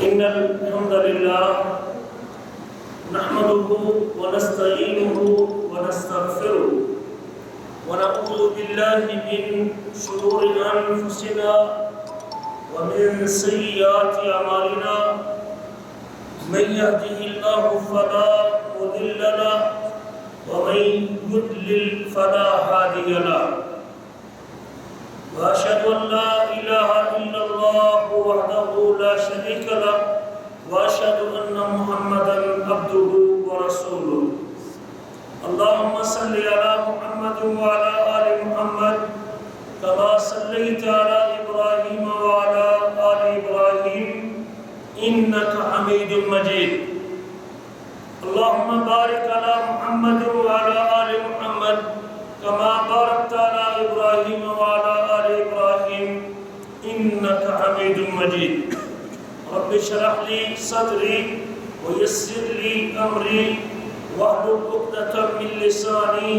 إن الحمد لله نحمده ونستعينه ونستغفره ونعوذ بالله من شرور أنفسنا ومن سيئات أعمالنا من يهده الله فلا مضل له ومن يضلل فلا هادي له وأشهد أن لا إله إلا الله وحده لا شريك له وأشهد أن محمدا عبده ورسوله اللهم صل على محمد وعلى آل محمد كما صليت على إبراهيم وعلى آل إبراهيم إنك حميد مجيد اللهم بارك على محمد وعلى آل محمد كما باركت على إبراهيم وعلى آل إبراهيم إنك حميد مجيد رب اشرح لي صدري ويسر لي أمري واحلل عقدة من لساني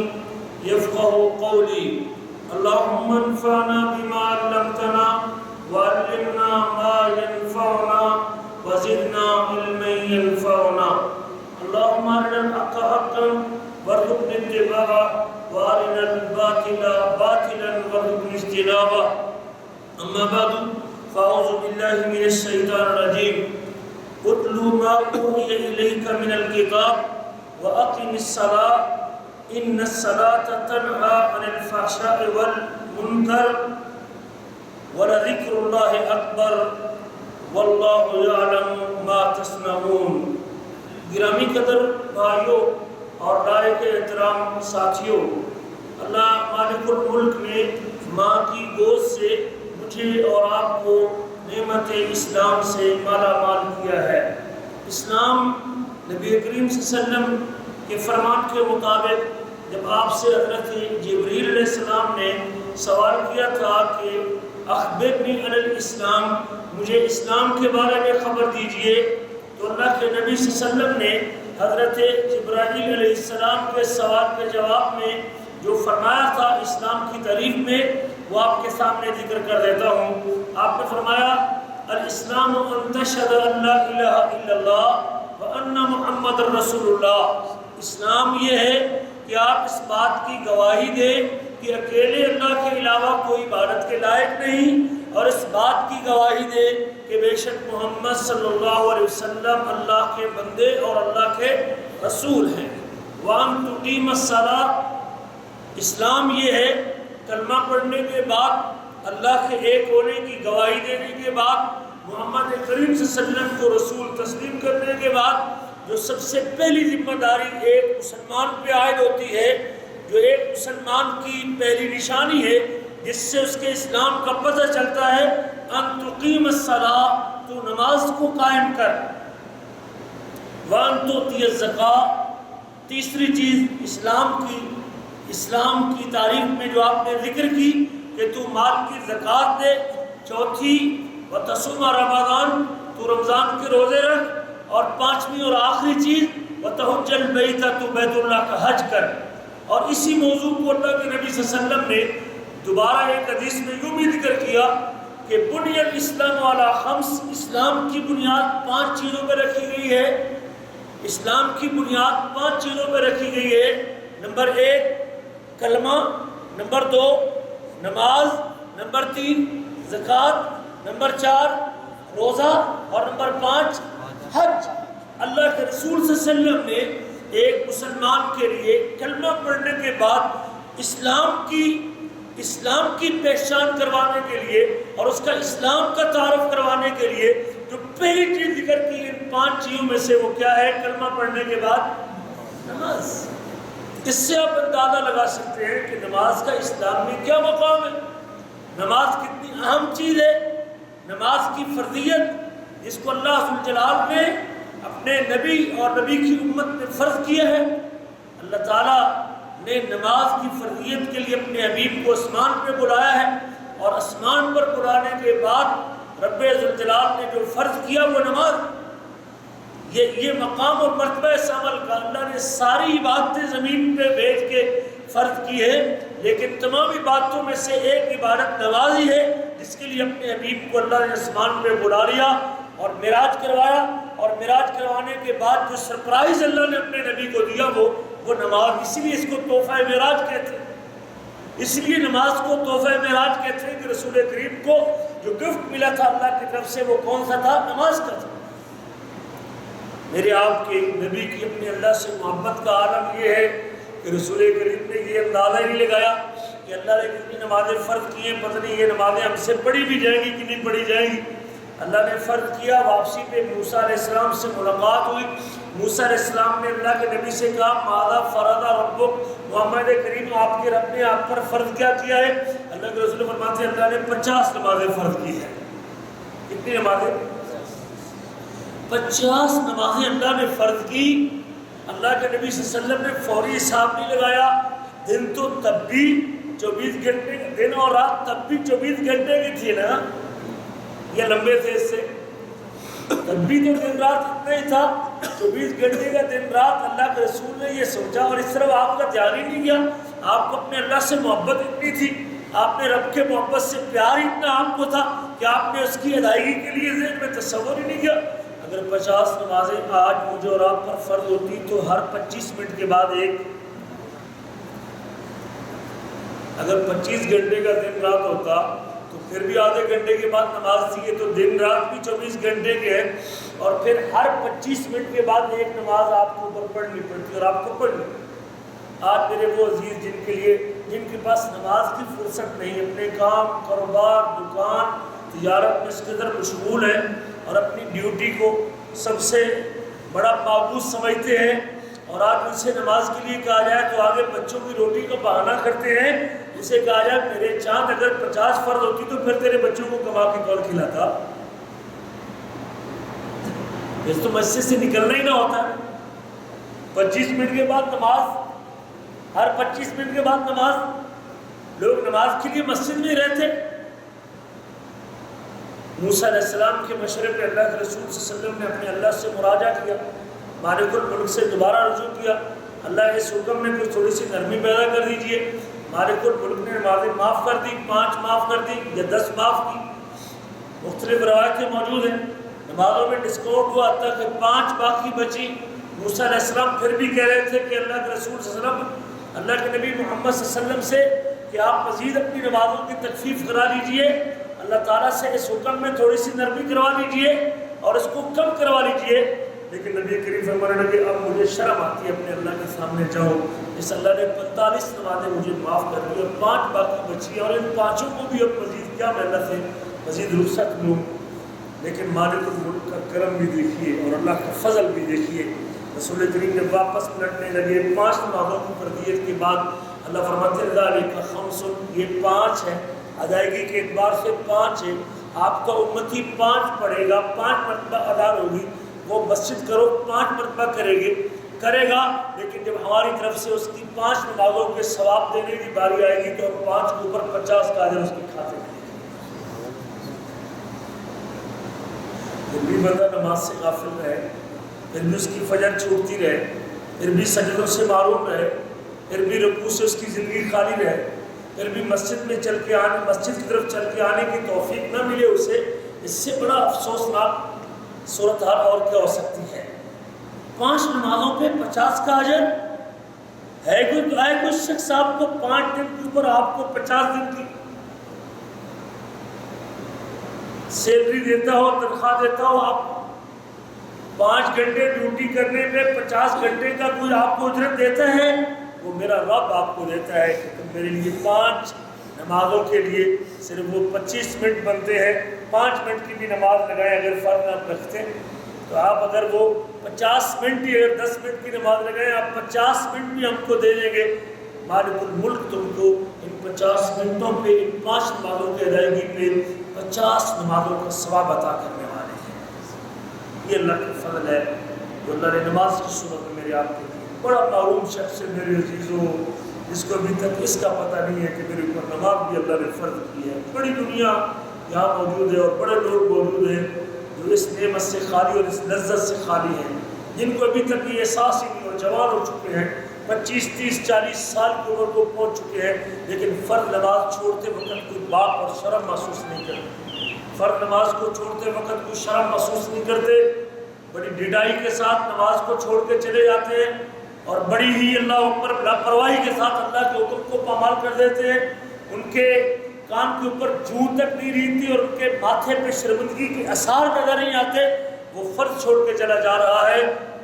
يفقهوا قولي اللهم انفعنا بما علمتنا وعلمنا ما ينفعنا وزدنا علما ينفعنا اللهم أرنا الحق حقا وارزقنا اتباعه وارنا الباطل باطلا وارزقنا اجتنابه اما بعد فاعوذ بالله من الشيطان الرجيم اتل ما اوحي اليك من الكتاب واقم الصلاه ان الصلاه تنهى عن الفحشاء والمنكر ولذكر الله اکبر واللہ یعلم ما تصنعون. گرامی قدر بھائیوں اور رائے کے احترام ساتھیوں، اللہ مالک الملک نے ماں کی گود سے مجھے اور آپ کو نعمت اسلام سے مالا مال کیا ہے. اسلام نبی کریم صلی اللہ علیہ وسلم کے فرمان کے مطابق جب آپ سے حضرت جبریل علیہ السلام نے سوال کیا تھا کہ اخبرنی عن الاسلام، مجھے اسلام کے بارے میں خبر دیجئے، تو اللہ کے نبی صلی اللہ علیہ وسلم نے حضرت جبرائیل علیہ السلام کے سوال کے جواب میں جو فرمایا تھا اسلام کی تعریف میں، وہ آپ کے سامنے ذکر کر دیتا ہوں. آپ نے فرمایا الاسلام ان تشہد ان لا الہ الا اللہ وان محمد رسول اللہ. اسلام یہ ہے کہ آپ اس بات کی گواہی دیں کہ اکیلے اللہ کے علاوہ کوئی عبادت کے لائق نہیں، اور اس بات کی گواہی دے کہ بے شک محمد صلی اللہ علیہ وسلم اللہ کے بندے اور اللہ کے رسول ہیں. وَأَن تُقِيمَ الصَّلَاةَ، اسلام یہ ہے کلمہ پڑھنے کے بعد، اللہ کے ایک ہونے کی گواہی دینے کے بعد، محمد کریم صلی اللہ علیہ وسلم کو رسول تسلیم کرنے کے بعد جو سب سے پہلی ذمہ داری ایک مسلمان پہ عائد ہوتی ہے، جو ایک مسلمان کی پہلی نشانی ہے جس سے اس کے اسلام کا پتہ چلتا ہے، ان تقیم الصلاۃ، تو نماز کو قائم کر، وان تؤتی الزکاۃ، تیسری چیز اسلام کی تعریف میں جو آپ نے ذکر کی کہ تو مال کی زکوٰۃ دے، چوتھی وتصوم رمضان، تو رمضان کے روزے رکھ، اور پانچویں اور آخری چیز وتحج البیت، تو بیت اللہ کا حج کر. اور اسی موضوع کو اللہ کے نبی صلی اللہ علیہ وسلم نے دوبارہ ایک حدیث میں یوں بھی ذکر کیا کہ بنی الاسلام علی خمس، اسلام کی بنیاد 5 چیزوں پہ رکھی گئی ہے. اسلام کی بنیاد 5 چیزوں پہ رکھی گئی ہے. نمبر 1 کلمہ، نمبر 2 نماز، نمبر 3 زکوٰۃ، نمبر 4 روزہ، اور نمبر 5 حج. اللہ کے رسول صلی اللہ علیہ وسلم نے ایک مسلمان کے لیے کلمہ پڑھنے کے بعد اسلام کی پہچان کروانے کے لیے اور اس کا اسلام کا تعارف کروانے کے لیے جو پہلی چیز ذکر کی ان 5 چیزوں میں سے وہ کیا ہے؟ کلمہ پڑھنے کے بعد نماز. اس سے آپ اندازہ لگا سکتے ہیں کہ نماز کا اسلام میں کیا مقام ہے، نماز کتنی اہم چیز ہے. نماز کی فرضیت جس کو اللہ ذوالجلال نے اپنے نبی اور نبی کی امت نے فرض کیا ہے. اللہ تعالیٰ نے نماز کی فرضیت کے لیے اپنے حبیب کو آسمان پہ بلایا ہے، اور آسمان پر بلانے کے بعد رب ذوالجلال نے جو فرض کیا وہ نماز. یہ مقام اور مرتبہ اس عمل کا اللہ نے ساری عبادتیں زمین پہ بھیج کے فرض کی ہے، لیکن تمام عبادتوں میں سے ایک عبادت نماز ہی ہے جس کے لیے اپنے حبیب کو اللہ نے آسمان پہ بلا لیا اور معراج کروایا، اور معراج کروانے کے بعد جو سرپرائز اللہ نے اپنے نبی کو دیا وہ نماز، اسی لیے اس کو تحفہ معراج کہتے ہیں۔ اس لیے نماز کو تحفہ معراج کہتے ہیں کہ رسول کریم کو جو گفٹ ملا تھا اللہ کی طرف سے وہ کون سا تھا؟ نماز کا تھا۔ میرے آپ کے نبی کی اپنے اللہ سے محبت کا عالم یہ ہے کہ رسول کریم نے یہ اندازہ نہیں لگایا کہ اللہ نے کتنی نمازیں فرض کی ہیں، پتہ نہیں یہ نمازیں ہم سے پڑھی بھی جائیں گی کہ نہیں پڑھی جائیں گی۔ اللہ نے فرض کیا، واپسی پہ موسیٰ علیہ السلام سے ملاقات ہوئی، موسیٰ علیہ السلام نے اللہ کے نبی سے کہا ماذا فرض ربک، محمد کریم آپ کے رب نے آپ پر فرض کیا کیا ہے؟ اللہ کے رسول فرماتے ہیں اللہ نے 50 نمازیں فرض کی ہیں۔ کتنی نمازیں؟ 50 نمازیں اللہ نے فرض کی۔ اللہ کے نبی صلی اللہ علیہ وسلم نے فوری حساب نہیں لگایا، دن تو تب بھی 24 گھنٹے، دن اور رات تب بھی 24 گھنٹے کی تھی نا، یہ لمبے تھے اس سے، تب بھی تو دن رات اتنا ہی تھا، 24 گھنٹے کا دن رات۔ اللہ کے رسول نے یہ سوچا اور اس طرف آپ کا دھیان ہی نہیں گیا، آپ کو اپنے اللہ سے محبت اتنی تھی، آپ نے رب کے محبت سے پیار اتنا آپ کو تھا کہ آپ نے اس کی ادائیگی کے لیے ذہن میں تصور ہی نہیں کیا۔ اگر 50 نمازیں آج مجھے اور آپ پر فرض ہوتی تو ہر 25 منٹ کے بعد ایک، اگر 25 گھنٹے کا دن رات ہوتا تو پھر بھی آدھے گھنٹے کے بعد نماز تھی، تو دن رات بھی 24 گھنٹے کے ہیں، اور پھر ہر 25 منٹ کے بعد ایک نماز آپ کو اوپر پڑھنی پڑتی اور آپ کو پڑھنی۔ آج میرے وہ عزیز جن کے پاس نماز کی فرصت نہیں، اپنے کام، کاروبار، دکان، تجارت میں اس قدر مشغول ہیں اور اپنی ڈیوٹی کو سب سے بڑا معبود سمجھتے ہیں، اور آج ان سے نماز کے لیے کہا جائے تو آگے بچوں کی روٹی کا بہانہ کرتے ہیں۔ اسے کہا جائے میرے چاند اگر 50 فرض ہوتی تو پھر تیرے بچوں کو کما کے کون کھلاتا؟ اس تو مسجد سے نکلنا ہی نہ ہوتا ہے۔ 25 منٹ کے بعد نماز، ہر 25 منٹ کے بعد نماز، لوگ نماز کے لیے مسجد میں رہتے۔ موسیٰ علیہ السلام کے مشورے پہ اللہ کے رسول صلی اللہ علیہ وسلم نے اپنے اللہ سے مراجعہ کیا، مالک الملک سے دوبارہ رجوع کیا، اللہ اس حکم میں کچھ تھوڑی سی نرمی پیدا کر دیجئے۔ مالک الملک نے نمازیں معاف کر دی، 5 معاف کر دی یا 10 معاف کی، مختلف روایتیں موجود ہیں۔ نمازوں میں ڈسکاؤنٹ ہوا حتیٰ کہ 5 باقی بچی۔ موسیٰ علیہ السلام پھر بھی کہہ رہے تھے کہ اللہ کے رسول صلی اللہ علیہ وسلم، اللہ کے نبی محمد صلی اللہ علیہ وسلم سے کہ آپ مزید اپنی نمازوں کی تخفیف کرا لیجئے، اللہ تعالیٰ سے اس حکم میں تھوڑی سی نرمی کروا لیجئے اور اس کو کم کروا لیجئے۔ لیکن نبی کریم فرمانے لگے اب مجھے شرم آتی ہے اپنے اللہ کے سامنے جاؤ، اس اللہ نے 45 نمازیں مجھے معاف کر دی اور 5 باقی بچی ہیں، اور ان 5 کو بھی اب مزید کیا میں اللہ سے مزید رخصت لوں۔ لیکن مالک الملک کا کرم بھی دیکھیے اور اللہ کا فضل بھی دیکھیے، رسول کریم نے واپس پلٹنے لگے۔ 5 نمازوں کی فردیت کے بعد اللہ فرماتے ہیں ذالک خمس، یہ 5 ہے، ادائیگی کے اعتبار سے 5 ہے، آپ کا امتی 5 پڑھے گا، 5 مرتبہ ادا ہوگی، وہ مسجد کرو 5 مرتبہ کرے گا، لیکن جب ہماری طرف سے اس کی 5 نمازوں کے ثواب دینے کی باری آئے گی تو ہم 5 کے اوپر 50 کا اجر اس کے کھاتے ہیں۔ پھر بھی بندہ نماز سے غافل رہے، پھر بھی اس کی فجر چھوٹتی رہے، پھر بھی سجدوں سے معروم رہے، پھر بھی رکوع سے اس کی زندگی خالی رہے، پھر بھی مسجد کی طرف چل کے آنے کی توفیق نہ ملے اسے، اس سے بڑا افسوسناک صورتحال اور کیا ہو سکتی ہے؟ 5 نمازوں پہ 50 کا اجر ہے۔ کوئی شخص آپ کو 5 دن کے اوپر آپ کو 50 دن کی سیلری دیتا ہو، تنخواہ دیتا ہو، آپ 5 گھنٹے ڈیوٹی کرنے پہ 50 گھنٹے کا کوئی آپ کو اجرت دیتا ہے؟ وہ میرا رب آپ کو دیتا ہے کہ تم میرے لیے 5 نمازوں کے لیے صرف وہ 25 منٹ بنتے ہیں، 5 منٹ کی بھی نماز لگائیں اگر فرض آپ رکھتے ہیں تو آپ اگر وہ 50 منٹ ہی اگر 10 منٹ کی نماز لگائیں آپ 50 منٹ بھی ہم کو دے دیں گے، مالک الملک تم کو ان 50 منٹوں پہ ان 5 نمازوں کی ادائیگی پہ 50 نمازوں کا ثواب عطا کرنے والے ہیں۔ یہ اللہ کا فضل ہے جو اللہ نے نماز کی صورت میں میرے آپ کے لیے بڑا معروم شخص ہے میرے عزیزوں، جس کو ابھی تک اس کا پتہ نہیں ہے کہ میرے اوپر نماز بھی اللہ نے فرض کی ہے۔ بڑی دنیا یہاں موجود ہے اور بڑے لوگ موجود ہیں جو اس نعمت سے خالی اور اس لذت سے خالی ہیں، جن کو ابھی تک یہ احساس ہی نہیں ہو، جوان ہو چکے ہیں، 25 30 40 سال کی عمر کو پہنچ چکے ہیں، لیکن فرض نماز چھوڑتے وقت کوئی باک اور شرم محسوس نہیں کرتے۔ فرض نماز کو چھوڑتے وقت کوئی شرم محسوس نہیں کرتے، بڑی ڈھٹائی کے ساتھ نماز کو چھوڑ کے چلے جاتے ہیں اور بڑی ہی اللہ اکبر لاپرواہی کے ساتھ اللہ کے حکم کو پامال کر دیتے ہیں۔ ان کے کان کے اوپر جوں تک نہیں رینگتی اور ان کے ماتھے پہ شرمندگی کے آثار نظر نہیں آتے، وہ فرض چھوڑ کے چلا جا رہا ہے۔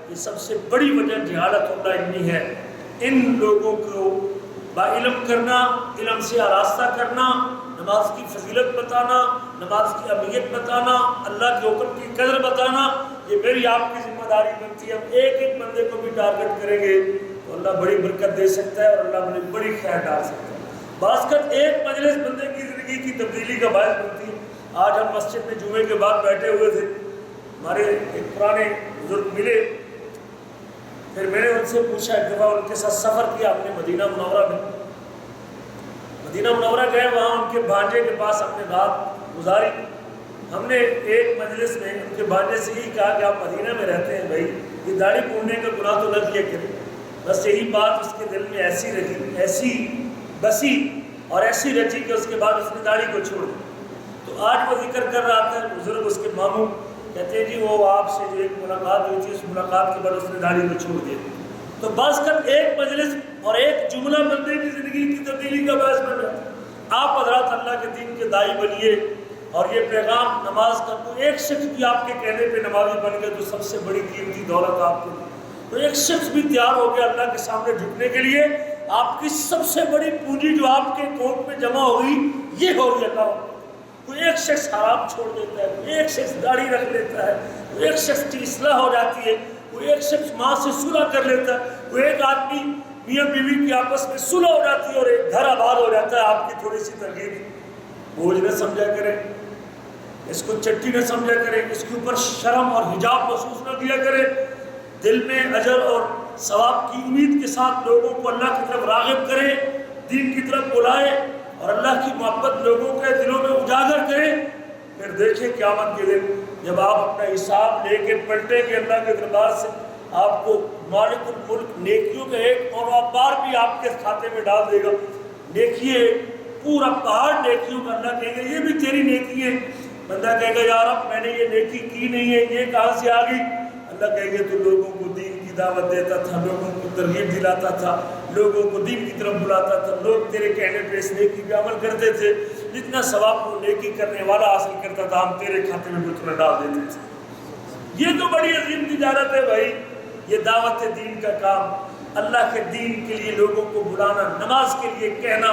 یہ سب سے بڑی وجہ جہالت ہونا علمی ہے۔ ان لوگوں کو با علم کرنا، علم سے آراستہ کرنا، نماز کی فضیلت بتانا، نماز کی اہمیت بتانا، اللہ کے حکم کی قدر بتانا، یہ میری آپ کی ذمہ داری بنتی ہے۔ ہم ایک ایک بندے کو بھی ٹارگٹ کریں گے تو اللہ بڑی برکت دے سکتا ہے اور اللہ بڑی خیر ڈال سکتا ہے۔ باسکت ایک مجلس بندے کی زندگی کی تبدیلی کا باعث بنتی ہے۔ آج ہم مسجد میں جمعے کے بعد بیٹھے ہوئے تھے، ہمارے ایک پرانے بزرگ ملے، پھر میں نے ان سے پوچھا، ایک دفعہ ان کے ساتھ سفر کیا ہم نے مدینہ منورہ میں، مدینہ منورہ گئے، وہاں ان کے بھانجے کے پاس ہم نے رات گزاری۔ ہم نے ایک مجلس میں ان کے بھانجے سے یہی کہا کہ آپ مدینہ میں رہتے ہیں بھائی، یہ داڑھی پوڑنے کا گناہ تو نہ کیا کریں۔ بس یہی بات اس کے دل میں ایسی رکھی، ایسی بسی اور ایسی رچی کہ اس کے بعد اس نے داڑھی کو چھوڑ دی۔ تو آج وہ ذکر کر رہا تھا، بزرگ اس کے ماموں کہتے ہیں جی وہ آپ سے جو ایک ملاقات ہوئی تھی، اس ملاقات کے بعد اس نے داڑھی کو چھوڑ دیا۔ تو بعض کر ایک مجلس اور ایک جملہ بندے کی زندگی کی تبدیلی کا باعث بن جاتا ہے۔ آپ حضرات اللہ کے دین کے داعی بنیے اور یہ پیغام نماز کا کوئی ایک شخص بھی آپ کے کہنے پہ نمازی بن گیا تو سب سے بڑی قیمتی دولت آپ کو دی۔ تو ایک شخص بھی تیار ہو گیا اللہ کے سامنے جھکنے کے لیے، آپ کی سب سے بڑی پونجی جو آپ کے اکاؤنٹ میں جمع ہوئی یہ ہوگی اللہ۔ کوئی ایک شخص حرام چھوڑ دیتا ہے، کوئی ایک شخص داڑھی رکھ لیتا ہے، کوئی ایک شخص کی اصلاح ہو جاتی ہے، کوئی ایک شخص ماں سے صلح کر لیتا ہے، کوئی ایک آدمی میاں بیوی کی آپس میں صلح ہو جاتی ہے اور ایک گھر آباد ہو جاتا ہے۔ آپ کی تھوڑی سی ترغیب بوجھ نہ سمجھا کریں، اس کو چٹی نہ سمجھا کریں، اس کے اوپر شرم اور حجاب محسوس نہ کیا کریں۔ دل میں اجر اور ثواب کی امید کے ساتھ لوگوں کو اللہ کی طرف راغب کریں، دین کی طرف بلائیں اور اللہ کی محبت لوگوں کے دلوں میں اجاگر کریں۔ پھر دیکھیں قیامت کے دن جب آپ اپنا حساب لے کے پلٹیں گے اللہ کے دربار سے، آپ کو مالک الملک نیکیوں کا ایک بار بھی آپ کے کھاتے میں ڈال دے گا۔ نیکی پورا پہاڑ نیکیوں کا، اللہ کہے گا یہ بھی تیری نیکی ہے۔ بندہ کہے گا یا رب میں نے یہ نیکی کی نہیں ہے، یہ کہاں سے آ گئی؟ اللہ کہے گا تو لوگوں کو دین کی دعوت دیتا تھا، لوگوں کو ترغیب دلاتا تھا، لوگوں کو دین کی طرف بلاتا تھا، لوگ تیرے کہنے پہ اس نیکی پہ عمل کرتے تھے، جتنا ثواب وہ نیکی کرنے والا حاصل کرتا تھا ہم تیرے کھاتے میں تمہیں ڈال دیتے تھے۔ یہ تو بڑی عظیم تجارت ہے بھائی، یہ دعوت دین کا کام، اللہ کے دین کے لیے لوگوں کو بلانا، نماز کے لیے کہنا۔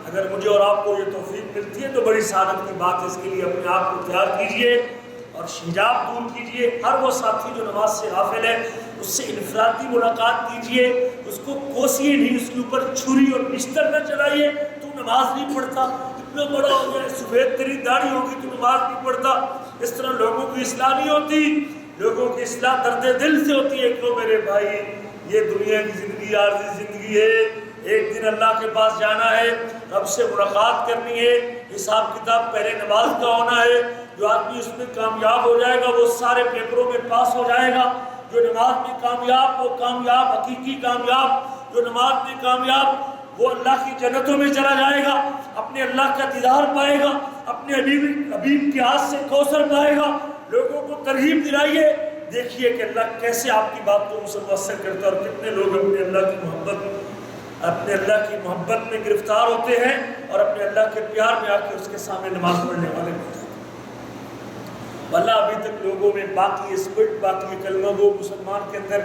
اگر مجھے اور آپ کو یہ توفیق ملتی ہے تو بڑی سعادت کی بات ہے۔ اس کے لیے اپنے آپ کو تیار کیجئے اور حجاب دور کیجئے۔ ہر وہ ساتھی جو نماز سے غافل ہے اس سے انفرادی ملاقات کیجئے، اس کو کوسیے نہیں، اس کے اوپر چھری اور بستر نہ چلائیے۔ تو نماز نہیں پڑھتا، اتنا بڑا ہو گیا، سفید تیری داڑھی ہوگی تو نماز نہیں پڑھتا۔ اس طرح لوگوں کی اصلاح نہیں ہوتی، لوگوں کی اصلاح درد دل سے ہوتی ہے۔ کیوں میرے بھائی، یہ دنیا کی زندگی عارضی زندگی ہے، ایک دن اللہ کے پاس جانا ہے، رب سے ملاقات کرنی ہے، حساب کتاب پہلے نماز کا ہونا ہے۔ جو آدمی اس میں کامیاب ہو جائے گا وہ سارے پیپروں میں پاس ہو جائے گا۔ جو نماز میں کامیاب، وہ کامیاب، حقیقی کامیاب۔ جو نماز میں کامیاب وہ اللہ کی جنتوں میں چلا جائے گا، اپنے اللہ کا دیدار پائے گا، اپنے حبیب کے ہاتھ سے کوثر پائے گا۔ لوگوں کو ترغیب دلائیے، دیکھیے کہ اللہ کیسے آپ کی بات کو مؤثر کرتا ہے اور کتنے لوگ اپنے اللہ کی محبت میں گرفتار ہوتے ہیں اور اپنے اللہ کے پیار میں آ کے اس کے سامنے نماز پڑھنے والے ہو جاتے ہیں۔ اللہ ابھی تک لوگوں میں باقی اسپرٹ، باقی کلمہ گو مسلمان کے اندر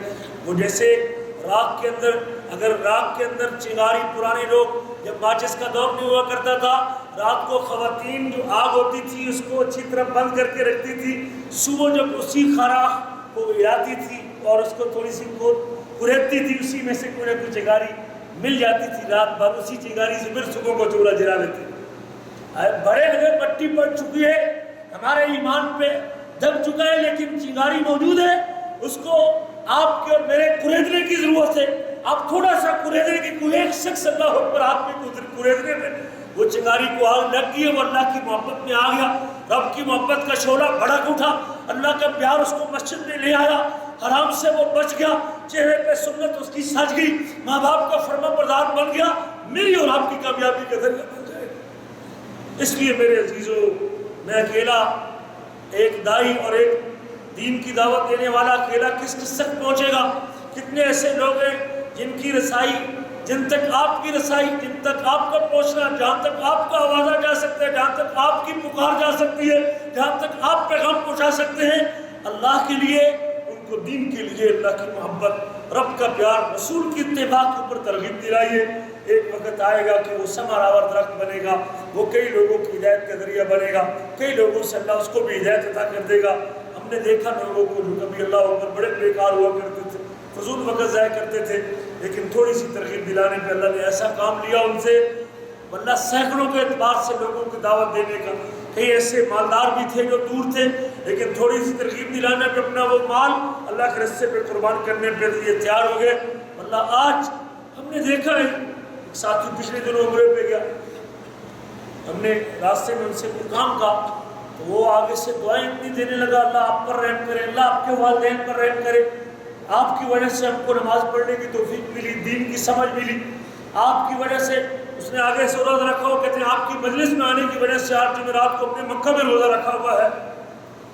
وہ جیسے راگ کے اندر، اگر راگ کے اندر چنگاری، پرانے لوگ جب ماچس کا دور نہیں ہوا کرتا تھا، رات کو خواتین جو آگ ہوتی تھی اس کو اچھی طرح بند کر کے رکھتی تھی، صبح جب اسی خراخ کو ہلاتی تھی اور اس کو تھوڑی سی کریدتی تھی، اسی میں سے کوئی نہ کوئی چنگاری مل جاتی تھی، رات بھر اسی چنگاری سے پھر صبح کو چولہا جلا لیتے۔ بڑے لگے پٹی پڑ چکی ہے، ہمارے ایمان پہ دب چکا ہے، لیکن چنگاری موجود ہے، اس کو آپ کے اور میرے کریدنے کی ضرورت ہے۔ آپ تھوڑا سا کریدنے کی، کوئی ایک شخص اللہ اکبر آپ میں کریدنے میں وہ چنگاری کو آگ لگ گئی ہے، وہ اللہ کی محبت میں آ گیا، رب کی محبت کا شعلہ بھڑک اٹھا، اللہ کا پیار اس کو مسجد میں لے آیا، حرام سے وہ بچ گیا، چہرے پہ سنت اس کی سج گئی، ماں باپ کا فرما بردار بن گیا، میری اور آپ کی کامیابی کا ذریعہ بن جائے گا۔ اس لیے میرے عزیزوں، میں اکیلا ایک دائی اور ایک دین کی دعوت دینے والا اکیلا کس تک پہنچے گا؟ کتنے ایسے لوگ ہیں جن کی رسائی، جن تک آپ کی رسائی، جن تک آپ کا پہنچنا، جہاں تک آپ کا آوازہ جا سکتا ہے، جہاں تک آپ کی پکار جا سکتی ہے، جہاں تک آپ پیغام پہنچا سکتے ہیں اللہ کے لیے، ان کو دین کے لیے اللہ کی محبت، رب کا پیار، رسول کی اتباع کے اوپر ترغیب دلائیے۔ ایک وقت آئے گا کہ وہ ثمر آور درخت بنے گا، وہ کئی لوگوں کی ہدایت کا ذریعہ بنے گا، کئی لوگوں سے اللہ اس کو بھی ہدایت عطا کر دے گا۔ ہم نے دیکھا لوگوں کو جو کبھی اللہ اکبر بڑے بیکار ہوا کرتے تھے، فضول وقت ضائع کرتے تھے، لیکن تھوڑی سی ترغیب دلانے پہ اللہ نے ایسا کام لیا ان سے، اللہ سینکڑوں کے اعتبار سے لوگوں کو دعوت دینے کا۔ کئی ایسے مالدار بھی تھے جو دور تھے، لیکن تھوڑی سی ترغیب دلانے پہ اپنا وہ مال اللہ کے راستے پہ قربان کرنے پہ یہ تیار ہو گئے۔ اللہ آج ہم نے دیکھا ہے، ایک ساتھی پچھلے دنوں عمرے پہ گیا، ہم نے راستے میں ان سے کوئی کام کہا تو وہ آگے سے دعائیں اتنی دینے لگا، اللہ آپ پر رحم کرے، اللہ آپ کے والدین پر رحم کرے، آپ کی وجہ سے ہم کو نماز پڑھنے کی توفیق ملی، دین کی سمجھ ملی، آپ کی وجہ سے۔ اس نے آگے سے روزہ رکھا ہوا، کہتے ہیں آپ کی مجلس میں آنے کی وجہ سے آج جمعرات کو اپنے مکہ میں روزہ رکھا ہوا ہے۔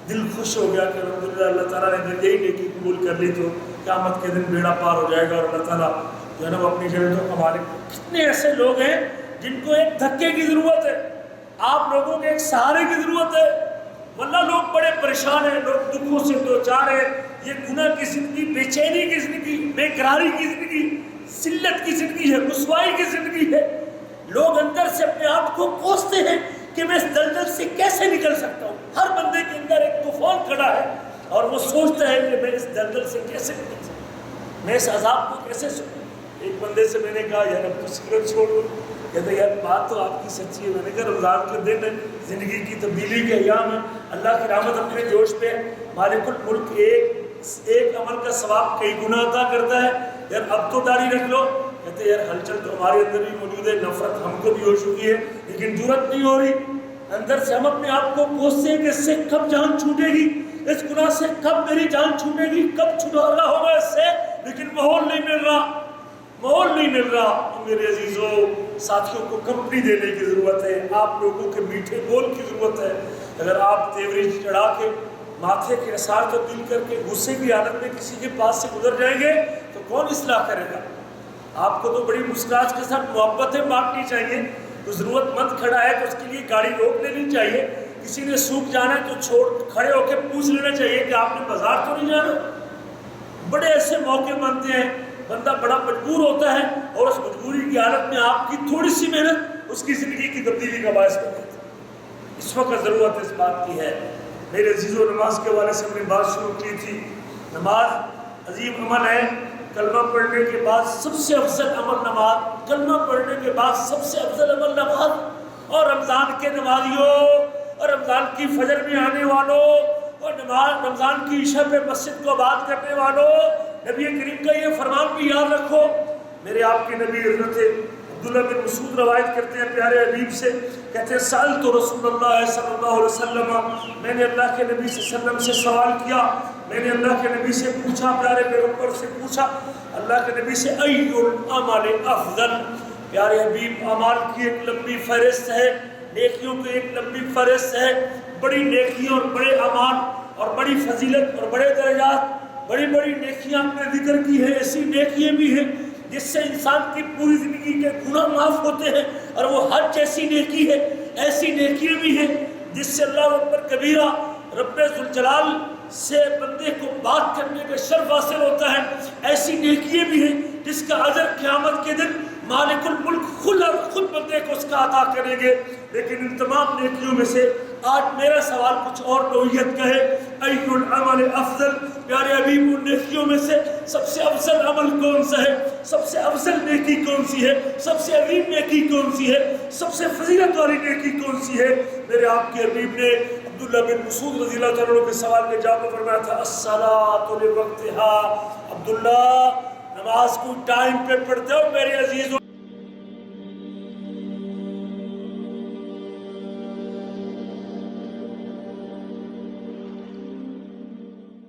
دل خوش ہو گیا کہ الحمدللہ اللہ تعالیٰ نے یہی نیکی قبول کر لی تو قیامت کے دن بیڑا پار ہو جائے گا اور اللہ تعالیٰ جو ہے نا وہ اپنی جنتوں کو مالک۔ کتنے ایسے لوگ ہیں جن کو ایک دھکے کی ضرورت ہے، آپ لوگوں کے ایک سہارے کی ضرورت ہے، ورنہ لوگ بڑے پریشان ہیں، لوگ دکھوں سے دوچار ہیں، یہ گناہ کی زندگی، بے چینی کی زندگی، بے قراری کی زندگی، ذلت کی زندگی ہے، رسوائی کی زندگی ہے۔ لوگ اندر سے اپنے آپ کو کوستے ہیں کہ میں اس دلدل سے کیسے نکل سکتا ہوں۔ ہر بندے کے اندر ایک طوفان کھڑا ہے اور وہ سوچتا ہے کہ میں اس دلدل سے کیسے نکل سکتا ہوں، میں اس عذاب کو کیسے سکوں۔ ایک بندے سے میں نے کہا یار اب تو سگریٹ چھوڑ دو، کہتے یار بات تو آپ کی سچی ہے۔ میں نے کہا رمضان کے دن ہے، زندگی کی تبدیلی کے ایام ہے، اللہ کی رحمت اپنے جوش پہ ہے، مالک الملک ایک عمل کا ثواب کئی گنا عطا کرتا ہے، یار اب تو داڑھی رکھ لو۔ کہتے یار ہلچل تو ہمارے اندر بھی موجود ہے، نفرت ہم کو بھی ہو چکی ہے، لیکن جرأت نہیں ہو رہی۔ اندر سے ہم اپنے آپ کو کوستے ہیں کہ اس سے کب جان چھوٹے گی، اس گناہ سے کب میری جان چھوٹے گی، کب چھٹکارا ہوگا اس سے، لیکن ماحول نہیں مل رہا، ماحول نہیں مل رہا۔ میرے عزیزوں، ساتھیوں کو کمپنی دینے کی ضرورت ہے، آپ لوگوں کے میٹھے بول کی ضرورت ہے۔ اگر آپ تیوری چڑھا کے ماتھے کے اثار تبدیل کر کے غصے کی حالت میں کسی کے پاس سے گزر جائیں گے تو کون اصلاح کرے گا؟ آپ کو تو بڑی مسکراہٹ کے ساتھ محبتیں بانٹنی چاہیے، کوئی ضرورت مند کھڑا ہے تو اس کے لیے گاڑی روک لینی چاہیے، کسی نے سوکھ جانا ہے تو کھڑے ہو کے پوچھ لینا چاہیے کہ آپ نے بازار تو نہیں جانا۔ بڑے ایسے موقع بنتے ہیں، بندہ بڑا مجبور ہوتا ہے اور اس مجبوری کی حالت میں آپ کی تھوڑی سی محنت اس کی زندگی کی تبدیلی کا باعث بن جاتی ہے۔ اس وقت ضرورت اس بات کی ہے۔ میرے عزیزوں، نماز کے حوالے سے ہم نے بات شروع کی تھی، نماز عظیم عمل ہے، کلمہ پڑھنے کے بعد سب سے افضل عمل نماز، کلمہ پڑھنے کے بعد سب سے افضل عمل نماز۔ اور رمضان کے نمازیوں اور رمضان کی فجر میں آنے والوں اور رمضان کی عشاء پہ مسجد کو آباد کرنے والوں، نبی کریم کا یہ فرمان بھی یاد رکھو۔ میرے آپ کے نبی حضرت عبداللہ بن مسعود روایت کرتے ہیں پیارے حبیب سے، کہتے ہیں سألت رسول اللہ صلی اللہ علیہ وسلم، میں نے اللہ کے نبی صلی اللہ علیہ وسلم سے سوال کیا، میں نے اللہ کے نبی سے پوچھا، پیارے پیغمبر سے پوچھا اللہ کے نبی سے، ای العمل افضل، پیارے حبیب اعمال کی ایک لمبی فہرست ہے، نیکیوں کی ایک لمبی فہرست ہے، بڑی نیکیوں اور بڑے اعمال اور بڑی فضیلت اور بڑے درجات، بڑی بڑی نیکیاں آپ نے ذکر کی ہے۔ ایسی نیکیاں بھی ہیں جس سے انسان کی پوری زندگی کے گناہ معاف ہوتے ہیں، اور وہ حج جیسی نیکی ہے۔ ایسی نیکیاں بھی ہیں جس سے اللہ اکبر کبیرہ، رب ذوالجلال سے بندے کو بات کرنے کا شرف حاصل ہوتا ہے۔ ایسی نیکیاں بھی ہیں جس کا اجر قیامت کے دن مالک الملک خود بندے کو اس کا عطا کریں گے۔ لیکن ان تمام نیکیوں میں سے آج میرا سوال کچھ اور نوعیت کا ہے، ای العمل افضل، پیارے حبیب ان نیکیوں میں سے سب سے افضل عمل کون سا ہے، سب سے افضل نیکی کون سی ہے، سب سے عظیم نیکی کون سی ہے، سب سے فضیلت والی نیکی کون سی ہے؟ میرے آپ کے حبیب نے عبداللہ بن مسعود رضی اللہ عنہ کے سوال کے جواب میں فرمایا تھا، الصلاۃ لوقتہا، عبداللہ نماز کو ٹائم پہ پڑھتے ہو میرے عزیزوں۔